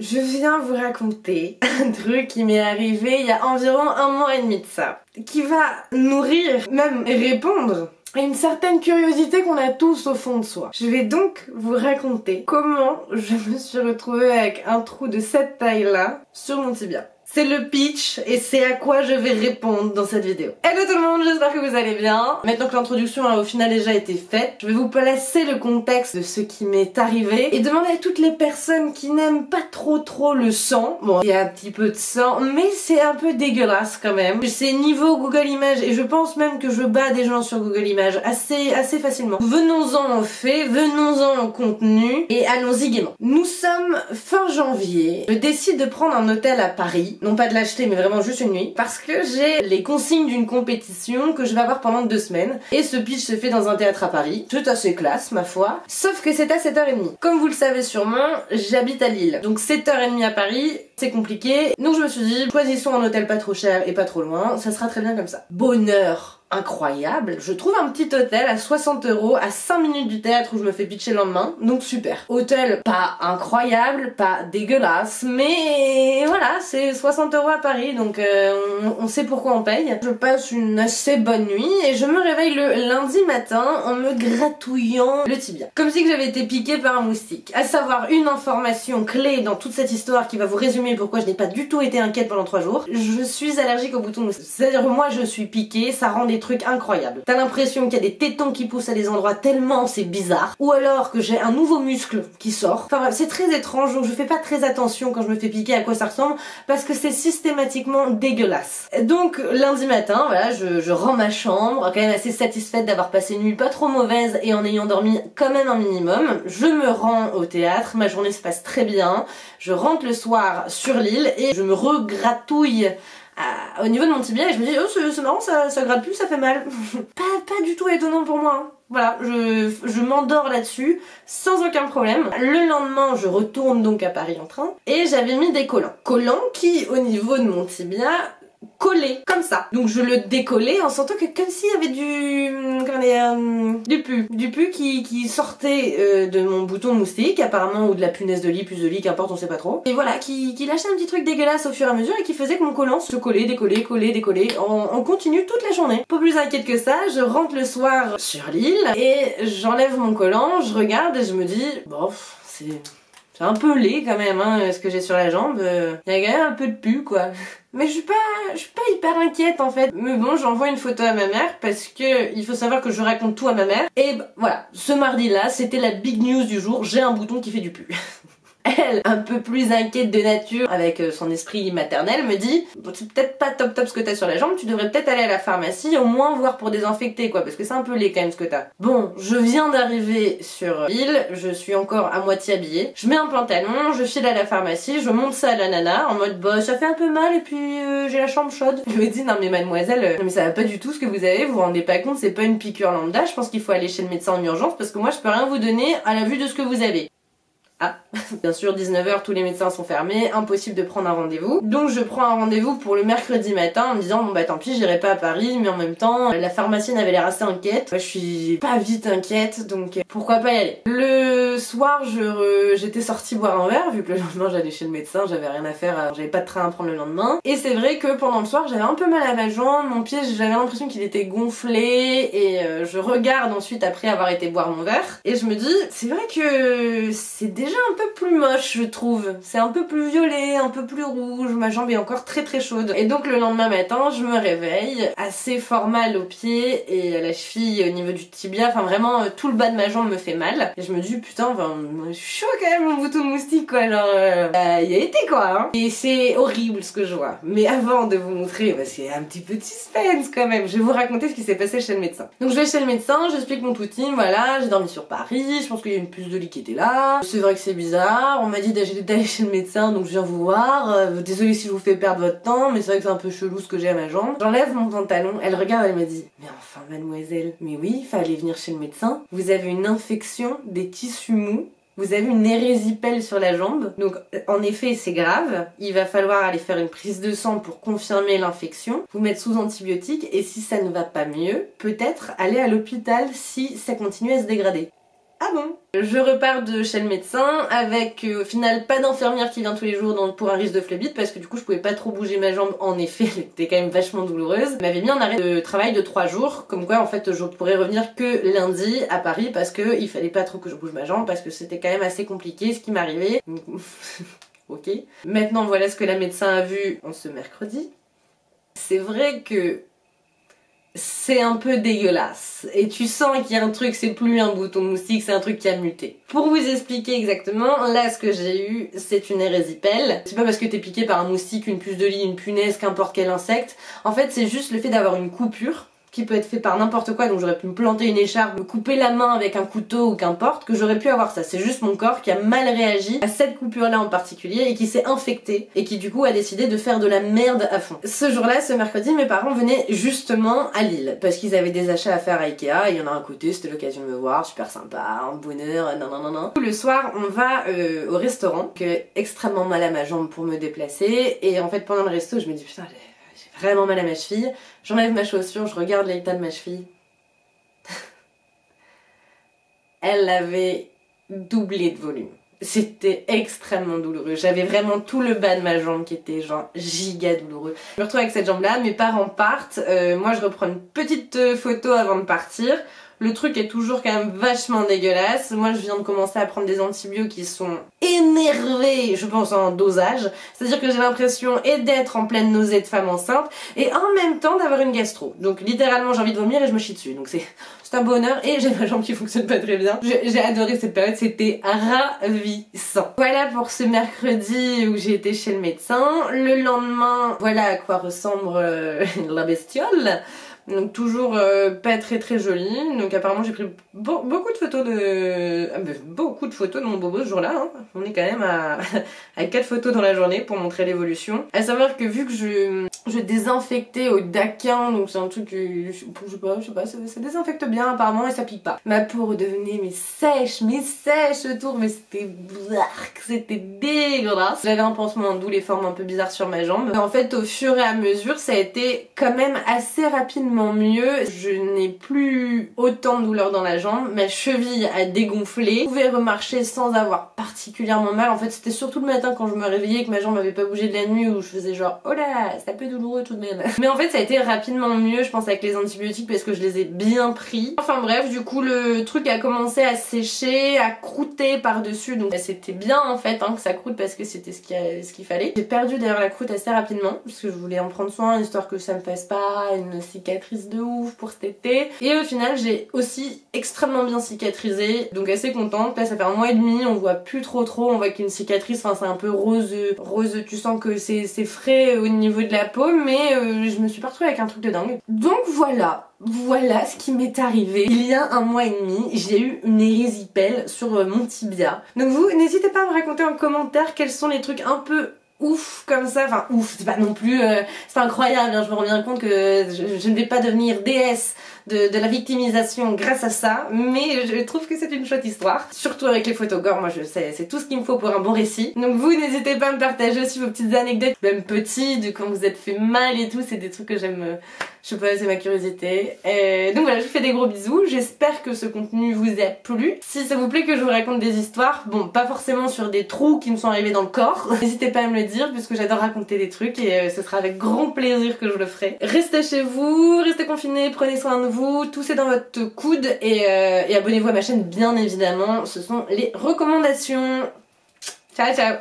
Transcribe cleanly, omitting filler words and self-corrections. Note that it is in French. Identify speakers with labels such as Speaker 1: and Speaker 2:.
Speaker 1: Je viens vous raconter un truc qui m'est arrivé il y a environ 1 mois et demi de ça, qui va nourrir, même répondre à une certaine curiosité qu'on a tous au fond de soi. Je vais donc vous raconter comment je me suis retrouvée avec un trou de cette taille-là sur mon tibia. C'est le pitch et c'est à quoi je vais répondre dans cette vidéo. Hello tout le monde, j'espère que vous allez bien. Maintenant que l'introduction a au final déjà été faite, je vais vous placer le contexte de ce qui m'est arrivé et demander à toutes les personnes qui n'aiment pas trop le sang. Bon, il y a un petit peu de sang, mais c'est un peu dégueulasse quand même. C'est niveau Google Images et je pense même que je bats des gens sur Google Images assez facilement. Venons-en aux faits, venons-en au contenu et allons-y gaiement. Nous sommes fin janvier. Je décide de prendre un hôtel à Paris. Non pas de l'acheter mais vraiment juste une nuit, parce que j'ai les consignes d'une compétition que je vais avoir pendant 2 semaines, et ce pitch se fait dans un théâtre à Paris. C'est assez classe ma foi, sauf que c'est à 7h30. Comme vous le savez sûrement, j'habite à Lille, donc 7h30 à Paris, c'est compliqué, donc je me suis dit, choisissons un hôtel pas trop cher et pas trop loin, ça sera très bien comme ça. Bonheur incroyable, je trouve un petit hôtel à 60 € à 5 minutes du théâtre où je me fais pitcher le lendemain, donc super. Hôtel pas incroyable, pas dégueulasse, mais voilà, c'est 60 € à Paris, donc on sait pourquoi on paye. Je passe une assez bonne nuit et je me réveille le lundi matin en me gratouillant le tibia. Comme si que j'avais été piquée par un moustique. À savoir une information clé dans toute cette histoire qui va vous résumer pourquoi je n'ai pas du tout été inquiète pendant 3 jours. Je suis allergique aux boutons de moustique. C'est-à-dire moi je suis piquée, ça rend des trucs incroyables. T'as l'impression qu'il y a des tétons qui poussent à des endroits tellement c'est bizarre. Ou alors que j'ai un nouveau muscle qui sort. Enfin bref, c'est très étrange, donc je fais pas très attention quand je me fais piquer à quoi ça ressemble, parce que c'est systématiquement dégueulasse. Donc lundi matin, voilà, je rends ma chambre, quand même assez satisfaite d'avoir passé une nuit pas trop mauvaise et en ayant dormi quand même un minimum. Je me rends au théâtre, ma journée se passe très bien. Je rentre le soir sur l'île et je me regratouille au niveau de mon tibia et je me dis oh c'est marrant, ça gratte plus, ça fait mal. pas du tout étonnant pour moi, hein. Voilà, je m'endors là-dessus sans aucun problème. Le lendemain je retourne donc à Paris en train et j'avais mis des collants. Collants qui au niveau de mon tibia collé comme ça. Donc je le décollais en sentant que comme s'il y avait du pu qui sortait de mon bouton de moustique apparemment, ou de la punaise de lit, puce de lit, qu'importe, on sait pas trop. Et voilà, qui lâchait un petit truc dégueulasse au fur et à mesure et qui faisait que mon collant se collait, décollait, collait, décollait en continu toute la journée. Pas plus inquiète que ça, je rentre le soir sur l'île et j'enlève mon collant, je regarde et je me dis bon, c'est un peu laid quand même, hein, ce que j'ai sur la jambe. Il y a quand même un peu de pu, quoi. Mais je suis pas hyper inquiète en fait. Mais bon, j'envoie une photo à ma mère parce que il faut savoir que je raconte tout à ma mère. Et voilà, ce mardi-là, c'était la big news du jour. J'ai un bouton qui fait du pu. Elle, un peu plus inquiète de nature, avec son esprit maternel, me dit c'est peut-être pas top ce que t'as sur la jambe, tu devrais peut-être aller à la pharmacie, au moins voir pour désinfecter quoi, parce que c'est un peu laid quand même ce que t'as. Bon, je viens d'arriver sur l'île, je suis encore à moitié habillée, je mets un pantalon, je file à la pharmacie, je monte ça à la nana en mode bah ça fait un peu mal et puis j'ai la chambre chaude. Je me dis non mais mademoiselle, non mais ça va pas du tout ce que vous avez, vous vous rendez pas compte, c'est pas une piqûre lambda, je pense qu'il faut aller chez le médecin en urgence parce que moi je peux rien vous donner à la vue de ce que vous avez. Ah, bien sûr 19h, tous les médecins sont fermés, impossible de prendre un rendez-vous. Donc je prends un rendez-vous pour le mercredi matin en me disant bon bah tant pis, j'irai pas à Paris, mais en même temps la pharmacienne avait l'air assez inquiète. Moi je suis pas vite inquiète, donc pourquoi pas y aller. Le soir j'étais sortie boire un verre, vu que le lendemain j'allais chez le médecin, j'avais rien à faire, j'avais pas de train à prendre le lendemain. Et c'est vrai que pendant le soir j'avais un peu mal à ma jambe, mon pied j'avais l'impression qu'il était gonflé et je regarde ensuite après avoir été boire mon verre et je me dis c'est vrai que c'est déjà un peu plus moche je trouve, c'est un peu plus violet, un peu plus rouge, ma jambe est encore très chaude. Et donc le lendemain matin je me réveille assez fort mal aux pieds et à la cheville, au niveau du tibia, enfin vraiment tout le bas de ma jambe me fait mal. Et je me dis putain, enfin, je suis chaud quand même mon bouton de moustique quoi, genre il y a été quoi hein. Et c'est horrible ce que je vois. Mais avant de vous montrer, parce qu'il y a un petit peu de suspense quand même, je vais vous raconter ce qui s'est passé chez le médecin. Donc je vais chez le médecin, j'explique mon touting, voilà, j'ai dormi sur Paris, je pense qu'il y a une puce de lit qui était là, c'est vrai que c'est bizarre, on m'a dit d'aller chez le médecin donc je viens vous voir, désolée si je vous fais perdre votre temps mais c'est vrai que c'est un peu chelou ce que j'ai à ma jambe. J'enlève mon pantalon, elle regarde, elle me dit mais enfin mademoiselle, mais oui, il fallait venir chez le médecin, vous avez une infection des tissus mous, vous avez une érésipèle sur la jambe, donc en effet c'est grave, il va falloir aller faire une prise de sang pour confirmer l'infection, vous mettre sous antibiotiques et si ça ne va pas mieux, peut-être aller à l'hôpital si ça continue à se dégrader. ah bon? Je repars de chez le médecin avec au final pas d'infirmière qui vient tous les jours pour un risque de phlébite parce que du coup je pouvais pas trop bouger ma jambe, en effet elle était quand même vachement douloureuse. Elle m'avait mis en arrêt de travail de 3 jours, comme quoi en fait je pourrais revenir que lundi à Paris parce que il fallait pas trop que je bouge ma jambe parce que c'était quand même assez compliqué ce qui m'arrivait. Ok. Maintenant voilà ce que la médecin a vu en ce mercredi. C'est vrai que c'est un peu dégueulasse et tu sens qu'il y a un truc, c'est plus un bouton moustique, c'est un truc qui a muté. Pour vous expliquer exactement, là ce que j'ai eu c'est une érésipèle. C'est pas parce que t'es piqué par un moustique, une puce de lit, une punaise, qu'importe quel insecte. En fait c'est juste le fait d'avoir une coupure qui peut être fait par n'importe quoi, donc j'aurais pu me planter une écharpe, me couper la main avec un couteau ou qu'importe, que j'aurais pu avoir ça. C'est juste mon corps qui a mal réagi à cette coupure là en particulier et qui s'est infecté et qui du coup a décidé de faire de la merde à fond. Ce jour-là, ce mercredi, mes parents venaient justement à Lille parce qu'ils avaient des achats à faire à Ikea, il y en a un côté, c'était l'occasion de me voir, super sympa, un bonheur, non. Le soir, on va au restaurant, que extrêmement mal à ma jambe pour me déplacer et en fait pendant le resto, je me dis putain, j'ai vraiment mal à ma cheville. J'enlève ma chaussure, je regarde l'état de ma cheville. Elle avait doublé de volume. C'était extrêmement douloureux. J'avais vraiment tout le bas de ma jambe qui était genre giga douloureux. Je me retrouve avec cette jambe là, mes parents partent. Moi je reprends une petite photo avant de partir. Le truc est toujours quand même vachement dégueulasse. Moi je viens de commencer à prendre des antibiotiques qui sont énervés, je pense en dosage. C'est-à-dire que j'ai l'impression d'être en pleine nausée de femme enceinte et en même temps d'avoir une gastro. Donc littéralement j'ai envie de vomir et je me chie dessus. Donc c'est un bonheur et j'ai ma jambe qui fonctionne pas très bien. J'ai adoré cette période, c'était ravissant. Voilà pour ce mercredi où j'ai été chez le médecin. Le lendemain, voilà à quoi ressemble la bestiole. Donc toujours pas très jolie. Donc apparemment j'ai pris beaucoup de photos de mon bobo ce jour-là. Hein. On est quand même à 4 photos dans la journée pour montrer l'évolution. À savoir que vu que je désinfectais au daquin, donc c'est un truc que je sais pas, ça désinfecte bien apparemment et ça pique pas. Ma peau redevenait sèche autour, mais c'était dégueulasse. J'avais un pansement d'où les formes un peu bizarres sur ma jambe. En fait au fur et à mesure ça a été quand même assez rapidement mieux. Je n'ai plus autant de douleur dans la jambe, ma cheville a dégonflé, je pouvais remarcher sans avoir particulièrement mal. En fait c'était surtout le matin quand je me réveillais et que ma jambe avait pas bougé de la nuit où je faisais genre oh là c'est un peu douloureux tout de même. Mais en fait ça a été rapidement mieux je pense avec les antibiotiques parce que je les ai bien pris. Enfin bref du coup le truc a commencé à sécher, à croûter par dessus donc c'était bien en fait hein, que ça croûte parce que c'était ce qu'il fallait. J'ai perdu d'ailleurs la croûte assez rapidement parce que je voulais en prendre soin histoire que ça me fasse pas une cicatrice de ouf pour cet été. Et au final j'ai aussi extrêmement bien cicatrisé donc assez contente. Là ça fait 1 mois et demi, on voit plus trop, on voit qu'une cicatrice, enfin c'est un peu rose, tu sens que c'est frais au niveau de la peau mais je me suis pas retrouvée avec un truc de dingue. Donc voilà ce qui m'est arrivé. Il y a 1 mois et demi, j'ai eu une érésipèle sur mon tibia. Donc vous n'hésitez pas à me raconter en commentaire quels sont les trucs un peu ouf comme ça, enfin ouf, c'est pas non plus, c'est pas incroyable, hein, je me rends bien compte que je ne vais pas devenir déesse de la victimisation grâce à ça, mais je trouve que c'est une chouette histoire, surtout avec les photos gore, moi je sais, c'est tout ce qu'il me faut pour un bon récit. Donc vous n'hésitez pas à me partager aussi vos petites anecdotes, même petites, de quand vous êtes fait mal et tout, c'est des trucs que j'aime, je sais pas, c'est ma curiosité. Donc voilà, je vous fais des gros bisous, j'espère que ce contenu vous a plu. Si ça vous plaît que je vous raconte des histoires, bon, pas forcément sur des trous qui me sont arrivés dans le corps, n'hésitez pas à me le dire, puisque j'adore raconter des trucs et ce sera avec grand plaisir que je le ferai. Restez chez vous, restez confinés, prenez soin de vous, toussez dans votre coude et abonnez-vous à ma chaîne bien évidemment, ce sont les recommandations. Ciao ciao.